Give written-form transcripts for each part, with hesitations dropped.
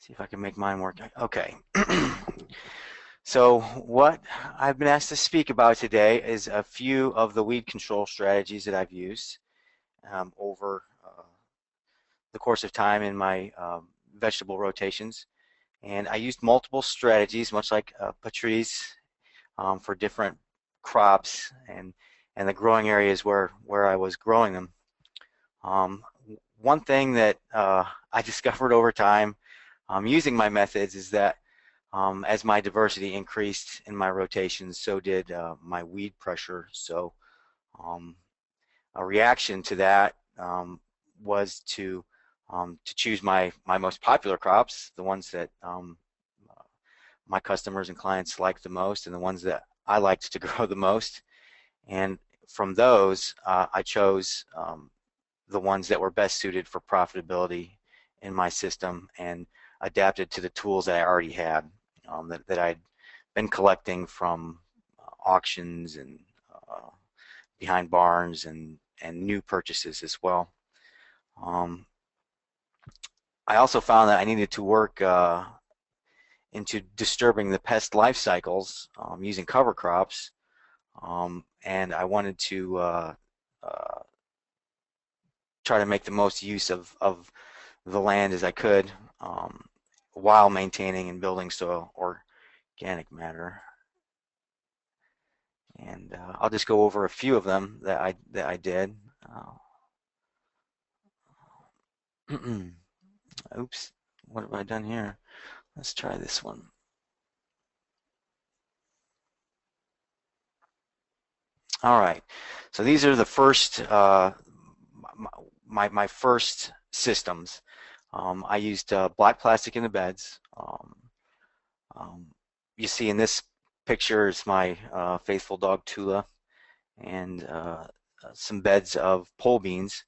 See if I can make mine work. Okay. So what I've been asked to speak about today is a few of the weed control strategies that I've used over the course of time in my vegetable rotations. And I used multiple strategies, much like Patrice, for different crops and the growing areas where I was growing them. Um, One thing that I discovered over time using my methods is that as my diversity increased in my rotations, so did my weed pressure. So um, a reaction to that was to choose my most popular crops, the ones that my customers and clients liked the most, and the ones that I liked to grow the most. And from those, I chose the ones that were best suited for profitability in my system and adapted to the tools that I already had, that I'd been collecting from auctions and behind barns and new purchases as well. Um, I also found that I needed to work into disturbing the pest life cycles using cover crops, and I wanted to try to make the most use of the land as I could, while maintaining and building soil organic matter. And I'll just go over a few of them that I did. Oops, what have I done here? Let's try this one. All right, so these are the first my first systems. I used black plastic in the beds. You see in this picture is my faithful dog Tula, and some beds of pole beans.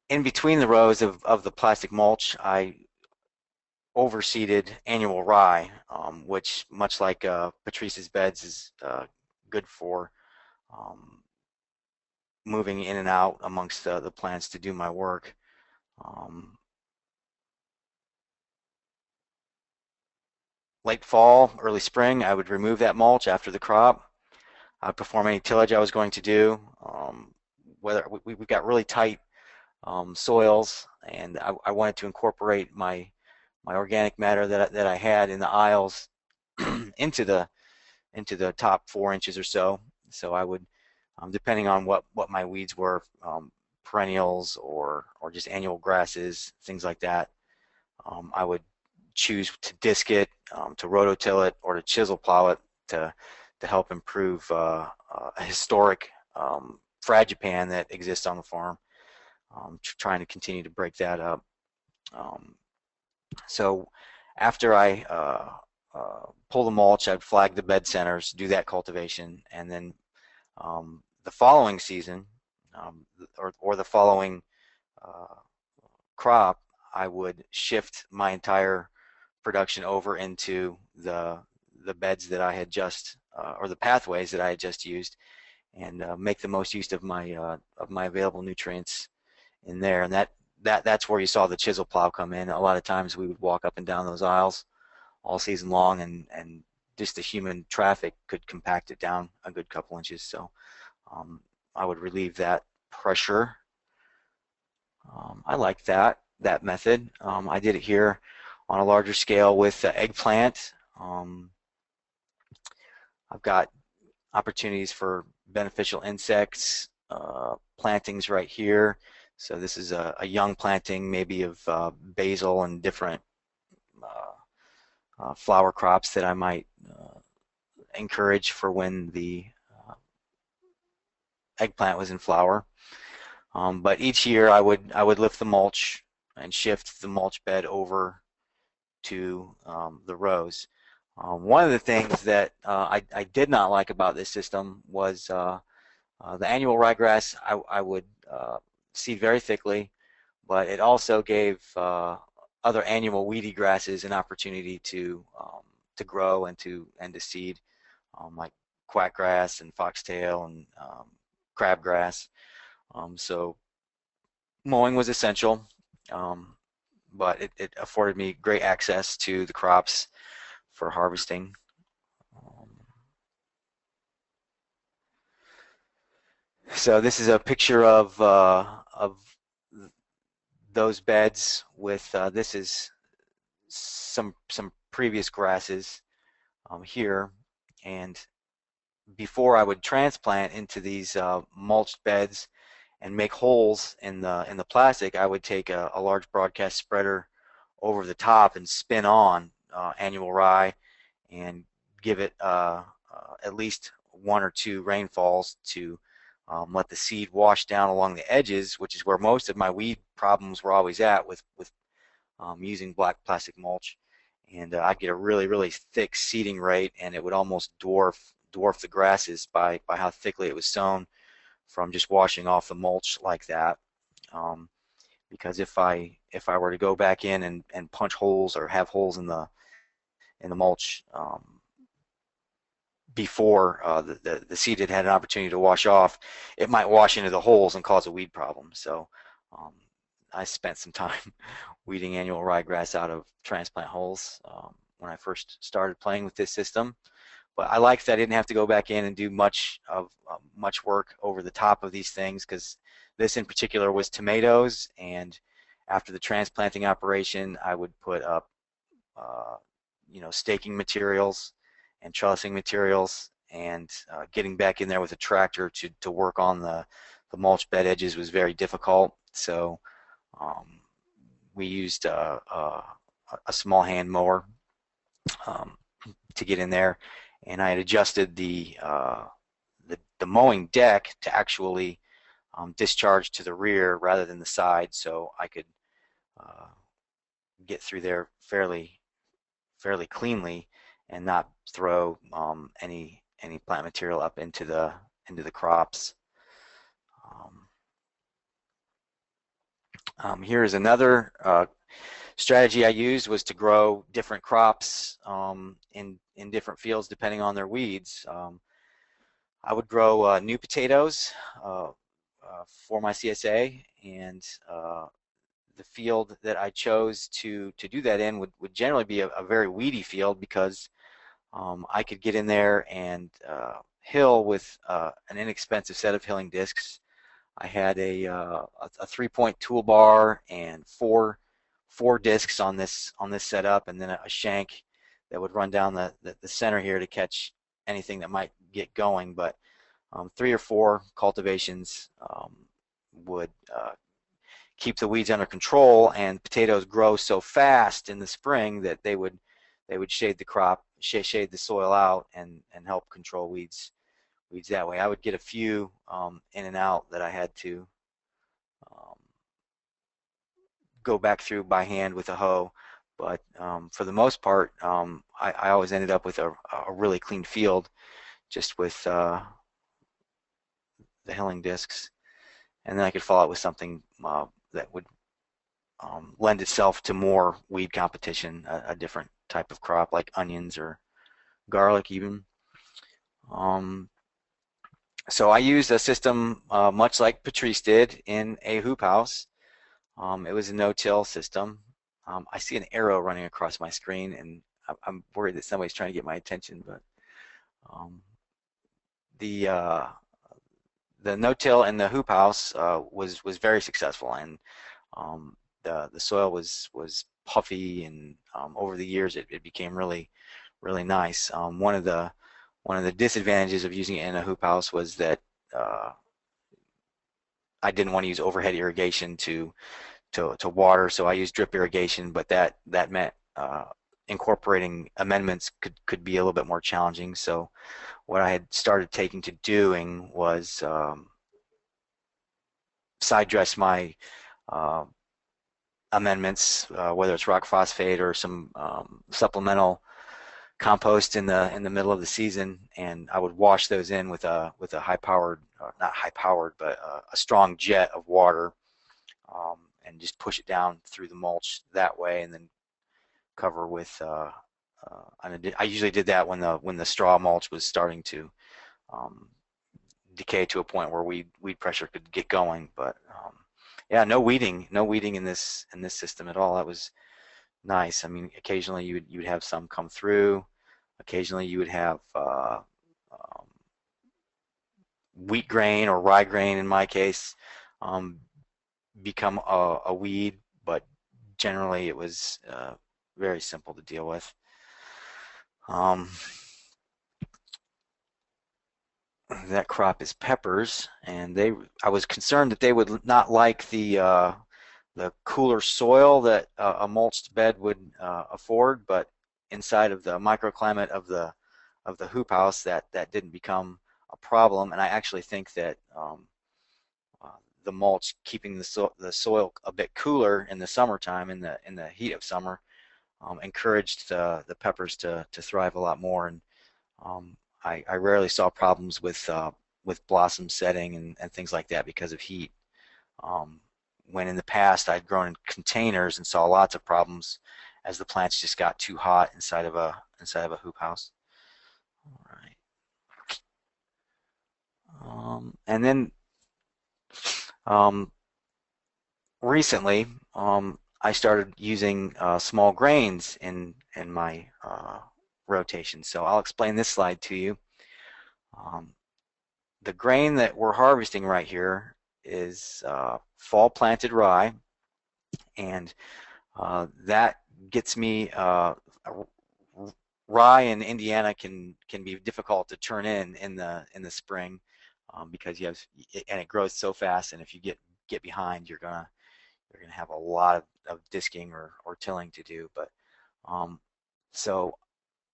In between the rows of the plastic mulch, I overseeded annual rye, which, much like Patrice's beds, is good for moving in and out amongst the plants to do my work. Late fall, early spring, I would remove that mulch after the crop. I would perform any tillage I was going to do. Whether we've got really tight soils, and I wanted to incorporate my organic matter that I had in the aisles into the top 4 inches or so. So I would, depending on what my weeds were, perennials or just annual grasses, things like that, I would choose to disc it, to rototill it, or to chisel plow it to help improve a historic fragipan that exists on the farm. Trying to continue to break that up. So after I pull the mulch, I'd flag the bed centers, do that cultivation, and then the following season, or the following crop, I would shift my entire production over into the beds that I had just, or the pathways that I had just used, and make the most use of my available nutrients in there. And that's where you saw the chisel plow come in. A lot of times we would walk up and down those aisles all season long, and just the human traffic could compact it down a good couple inches. So I would relieve that pressure. I like that method. I did it here on a larger scale with eggplant. I've got opportunities for beneficial insects plantings right here. So this is a young planting, maybe of basil and different flower crops that I might encourage for when the eggplant was in flower. But each year I would lift the mulch and shift the mulch bed over to the rows. One of the things that I did not like about this system was the annual ryegrass. I would seed very thickly, but it also gave other annual weedy grasses an opportunity to grow and to seed, like quackgrass and foxtail and crabgrass. So mowing was essential. but it afforded me great access to the crops for harvesting. Um, so this is a picture of those beds with this is some previous grasses here, and before I would transplant into these mulched beds and make holes in the plastic, I would take a large broadcast spreader over the top and spin on annual rye and give it at least 1 or 2 rainfalls to let the seed wash down along the edges, which is where most of my weed problems were always at with using black plastic mulch. And I'd get a really thick seeding rate, and it would almost dwarf the grasses by how thickly it was sown from just washing off the mulch like that. Um, because if I were to go back in and punch holes or have holes in the mulch before the seed had an opportunity to wash off, it might wash into the holes and cause a weed problem. So um, I spent some time weeding annual ryegrass out of transplant holes when I first started playing with this system. But I liked that I didn't have to go back in and do much work over the top of these things, because this in particular was tomatoes, and after the transplanting operation, I would put up staking materials and trellising materials, and getting back in there with a tractor to work on the mulch bed edges was very difficult. So um, we used a small hand mower um, to get in there, and I had adjusted the mowing deck to actually discharge to the rear rather than the side, so I could uh, get through there fairly cleanly and not throw any plant material up into the crops. Here is another strategy I used, was to grow different crops in different fields depending on their weeds. I would grow new potatoes for my CSA, and the field that I chose to do that in would generally be a very weedy field, because I could get in there and hill with an inexpensive set of hilling discs. I had a 3-point toolbar and four discs on this setup, and then a shank that would run down the center here to catch anything that might get going. But 3 or 4 cultivations would keep the weeds under control, and potatoes grow so fast in the spring that they would shade the crop, shade the soil out, and help control weeds that way. I would get a few in and out that I had to um, go back through by hand with a hoe, but for the most part, I always ended up with a really clean field just with the hilling discs, and then I could follow it with something that would lend itself to more weed competition, a different type of crop like onions or garlic even. So I used a system much like Patrice did in a hoop house. It was a no-till system. I see an arrow running across my screen, and I'm worried that somebody's trying to get my attention, but um, the no-till in the hoop house was very successful, and the soil was puffy, and over the years it became really nice. One of the disadvantages of using it in a hoop house was that I didn't want to use overhead irrigation to water, so I used drip irrigation, but that meant incorporating amendments could be a little bit more challenging. So what I had started taking to doing was side dress my amendments, whether it's rock phosphate or some supplemental compost in the middle of the season, and I would wash those in with a high-powered, not high-powered, but a strong jet of water, and just push it down through the mulch that way, and then cover with. I usually did that when the straw mulch was starting to decay to a point where weed pressure could get going, but Yeah, no weeding in this system at all. That was nice. I mean, occasionally you would have some come through. Occasionally you would have um, wheat grain or rye grain in my case um, become a weed, but generally it was very simple to deal with. Um, that crop is peppers, and I was concerned that they would not like the cooler soil that a mulched bed would afford, but inside of the microclimate of the hoop house, that didn't become a problem. And I actually think that uh, the mulch keeping the soil a bit cooler in the summertime, in the heat of summer, encouraged the peppers to thrive a lot more. And um, I rarely saw problems with blossom setting and things like that because of heat. Um, when in the past I'd grown in containers and saw lots of problems as the plants just got too hot inside of a hoop house. All right. And then um, recently I started using small grains in my rotation. So I'll explain this slide to you. Um, the grain that we're harvesting right here is fall planted rye, and that gets me rye in Indiana can be difficult to turn in the spring because you have and it grows so fast, and if you get behind, you're gonna have a lot of disking or tilling to do. But so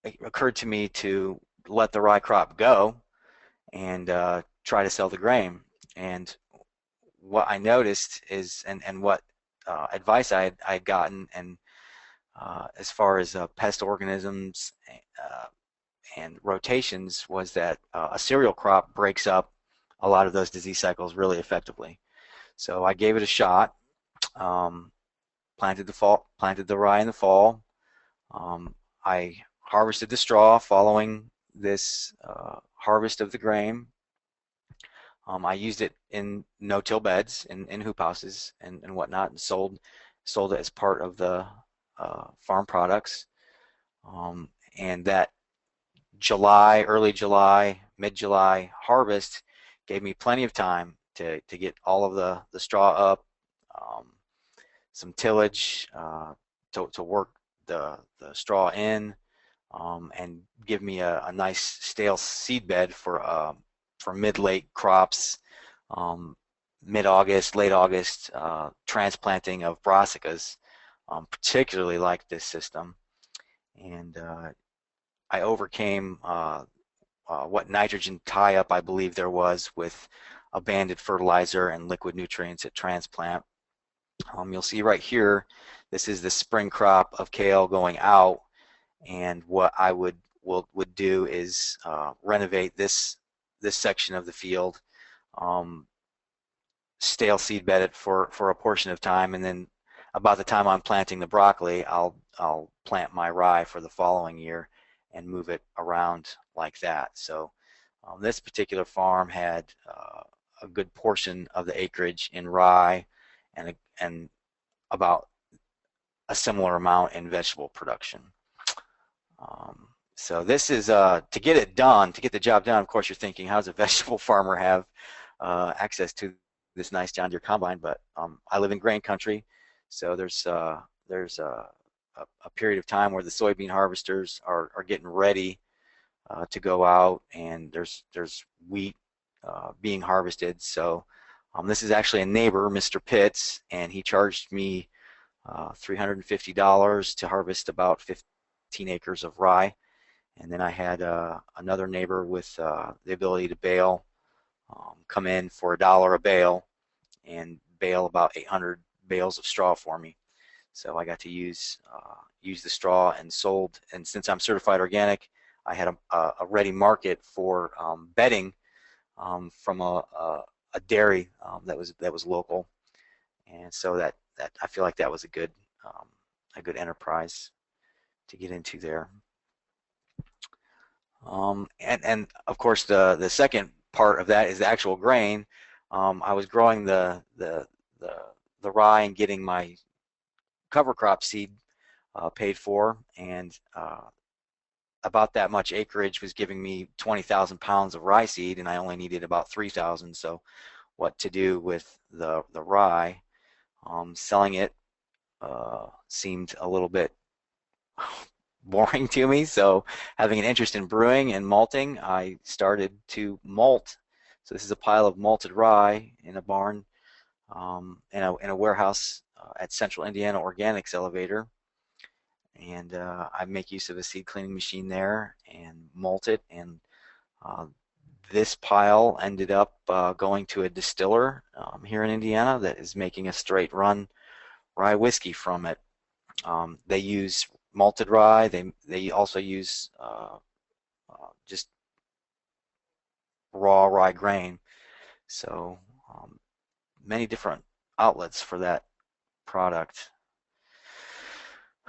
it occurred to me to let the rye crop go and try to sell the grain. And what I noticed is, and what advice I had gotten, and as far as pest organisms and rotations, was that a cereal crop breaks up a lot of those disease cycles really effectively. So I gave it a shot. Um, planted the rye in the fall. I harvested the straw following this harvest of the grain. I used it in no-till beds in hoop houses and whatnot, and sold it as part of the farm products. And that early July, mid-July harvest gave me plenty of time to get all of the straw up, some tillage to work the straw in, and give me a nice stale seed bed for mid-late crops, mid-August, late August transplanting of brassicas. Particularly like this system, and I overcame what nitrogen tie-up I believe there was with a banded fertilizer and liquid nutrients at transplant. You'll see right here, this is the spring crop of kale going out, and what I would do is renovate this section of the field, stale seed bed it for a portion of time, and then about the time I'm planting the broccoli, I'll plant my rye for the following year and move it around like that. So this particular farm had a good portion of the acreage in rye, and about a similar amount in vegetable production. So this is to get it done, to get the job done. Of course, you're thinking, how does a vegetable farmer have access to this nice John Deere combine? But I live in grain country, so there's a period of time where the soybean harvesters are getting ready to go out, and there's wheat being harvested. So this is actually a neighbor, Mr. Pitts, and he charged me $350 to harvest about 15 acres of rye. And then I had another neighbor with the ability to bale, come in for $1 a bale and bale about 800 bales of straw for me. So I got to use the straw and sold. And since I'm certified organic, I had a ready market for bedding from a dairy that was local, and so that I feel like that was a good enterprise to get into there. And of course the second part of that is the actual grain. I was growing the the rye and getting my cover crop seed paid for, and about that much acreage was giving me 20,000 pounds of rye seed, and I only needed about 3,000. So what to do with the rye? Selling it seemed a little bit boring to me. So having an interest in brewing and malting, I started to malt. So this is a pile of malted rye in a barn, in a warehouse at Central Indiana Organics Elevator. And I make use of a seed cleaning machine there and malt it. And this pile ended up going to a distiller here in Indiana that is making a straight run rye whiskey from it. They use malted rye. They also use just raw rye grain. So many different outlets for that product.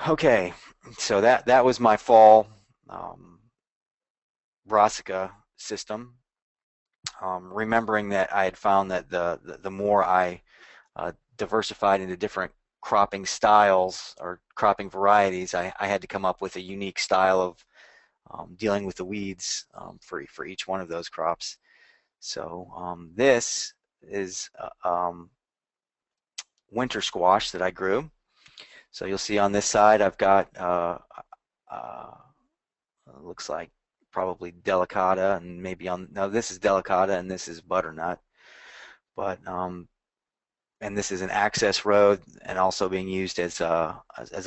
Okay, so that was my fall brassica system. Remembering that I had found that the more I diversified into different cropping styles or cropping varieties, I had to come up with a unique style of dealing with the weeds for each one of those crops. So this is winter squash that I grew. So you'll see on this side I've got looks like probably delicata, and maybe no, this is delicata and this is butternut. But and this is an access road, and also being used as a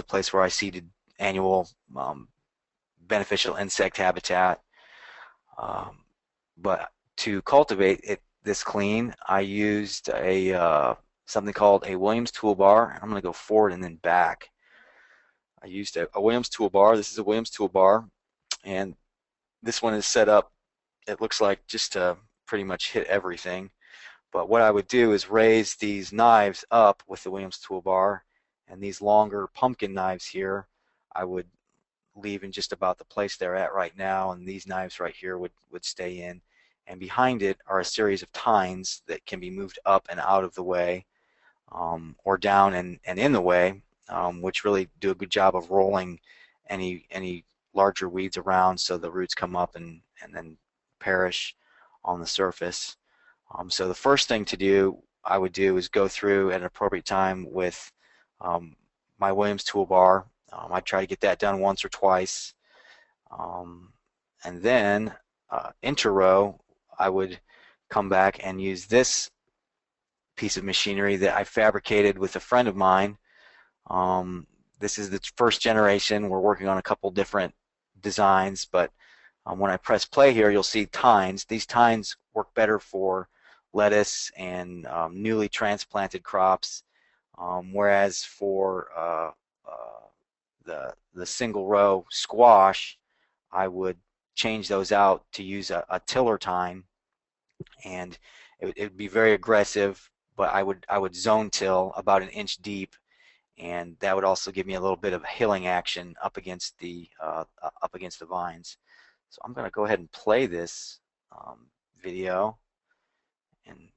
place where I seeded annual beneficial insect habitat. But to cultivate this clean, I used something called a Williams toolbar. I'm going to go forward and then back. I used a Williams toolbar. This is a Williams toolbar, and this one is set up, it looks like, just to pretty much hit everything. But what I would do is raise these knives up with the Williams toolbar, and these longer pumpkin knives here I would leave in just about the place they're at right now, and these knives right here would stay in. And behind it are a series of tines that can be moved up and out of the way, or down and in the way, which really do a good job of rolling any larger weeds around, so the roots come up and then perish on the surface. So the first thing I would do is go through at an appropriate time with my Williams toolbar. I try to get that done once or twice, and then inter-row I would come back and use this piece of machinery that I fabricated with a friend of mine. This is the first generation. We're working on a couple different designs, but when I press play here, you'll see tines. These tines work better for lettuce and newly transplanted crops, whereas for the single row squash, I would change those out to use a tiller tine, and it would be very aggressive, but I would zone till about an inch deep, and that would also give me a little bit of hilling action up against the vines. So I'm going to go ahead and play this video and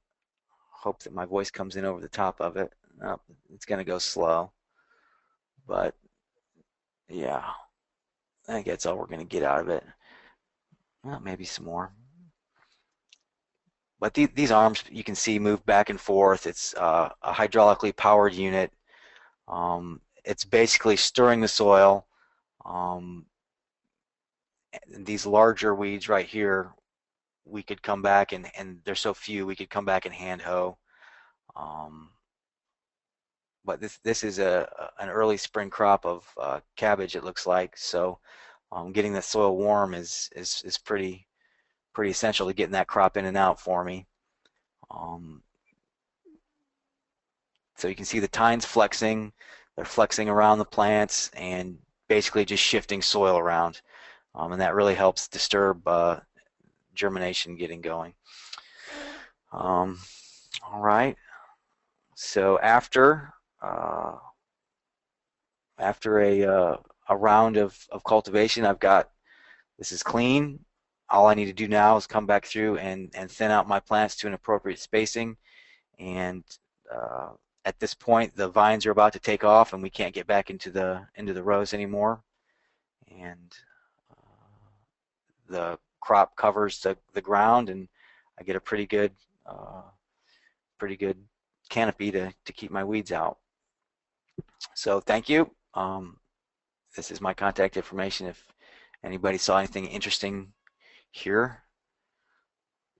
hope that my voice comes in over the top of it. Oh, it's going to go slow, but yeah, I think that's all we're going to get out of it. Well, maybe some more. But these arms, you can see, move back and forth. It's a hydraulically powered unit. It's basically stirring the soil. These larger weeds right here, we could come back and there's so few, we could come back and hand hoe. But this is an early spring crop of cabbage, it looks like. So getting the soil warm is pretty essential to getting that crop in and out for me. So you can see the tines flexing. They're flexing around the plants and basically just shifting soil around. And that really helps disturb germination getting going. All right. So after a round of cultivation, I've got, this is clean. All I need to do now is come back through and thin out my plants to an appropriate spacing, and at this point the vines are about to take off and we can't get back into the rows anymore, and the crop covers the ground, and I get a pretty good canopy to keep my weeds out. So thank you. This is my contact information if anybody saw anything interesting here.